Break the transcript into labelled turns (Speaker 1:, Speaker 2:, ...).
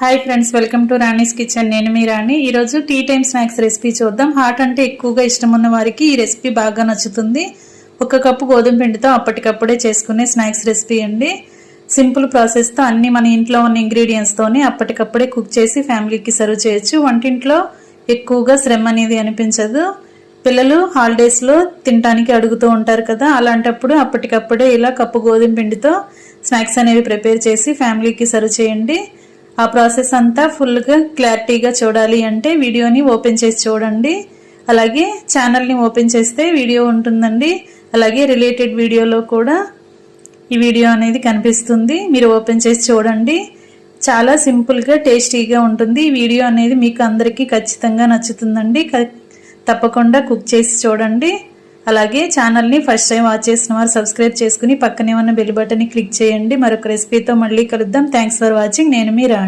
Speaker 1: Hi friends, welcome to Rani's kitchen. నేను మీ రాణి. ఈరోజు tea time snacks recipe చూద్దాం. హాట్ అంటే ఎక్కువగా ఇష్టం ఉన్న వారికి ఈ రెసిపీ బాగా నచ్చుతుంది. 1 కప్పు గోధుమ పిండితో అప్పటికప్పుడే చేసుకునే స్నాక్స్ రెసిపీ అండి. సింపుల్ ప్రాసెస్తో అన్ని మన ఇంట్లో ఉన్న ఇంగ్రీడియంట్స్తోనే అప్పటికప్పుడే కుక్ చేసి ఫ్యామిలీకి సర్వ్ చేయొచ్చు. వంటింట్లో ఎక్కువగా శ్రమ అనేది అనిపించదు. పిల్లలు హాలిడేస్లో తినడానికి అడుగుతూ ఉంటారు కదా, అలాంటప్పుడు అప్పటికప్పుడే ఇలా కప్పు గోధుమ పిండితో స్నాక్స్ అనేవి ప్రిపేర్ చేసి ఫ్యామిలీకి సర్వ్ చేయండి. ఆ ప్రాసెస్ అంతా ఫుల్గా క్లారిటీగా చూడాలి అంటే వీడియోని ఓపెన్ చేసి చూడండి. అలాగే ఛానల్ని ఓపెన్ చేస్తే వీడియో ఉంటుందండి. అలాగే రిలేటెడ్ వీడియోలో కూడా ఈ వీడియో అనేది కనిపిస్తుంది. మీరు ఓపెన్ చేసి చూడండి. చాలా సింపుల్గా టేస్టీగా ఉంటుంది. ఈ వీడియో అనేది మీకు అందరికీ ఖచ్చితంగా నచ్చుతుందండి. తప్పకుండా కుక్ చేసి చూడండి. అలాగే ఛానల్ని ఫస్ట్ టైం వాచ్ చేసిన వారు సబ్స్క్రైబ్ చేసుకుని పక్కనే ఉన్న బెల్ బటన్ని క్లిక్ చేయండి. మరొక రెసిపీతో మళ్ళీ కలుద్దాం. Thanks for watching. నేను మీ రాణి.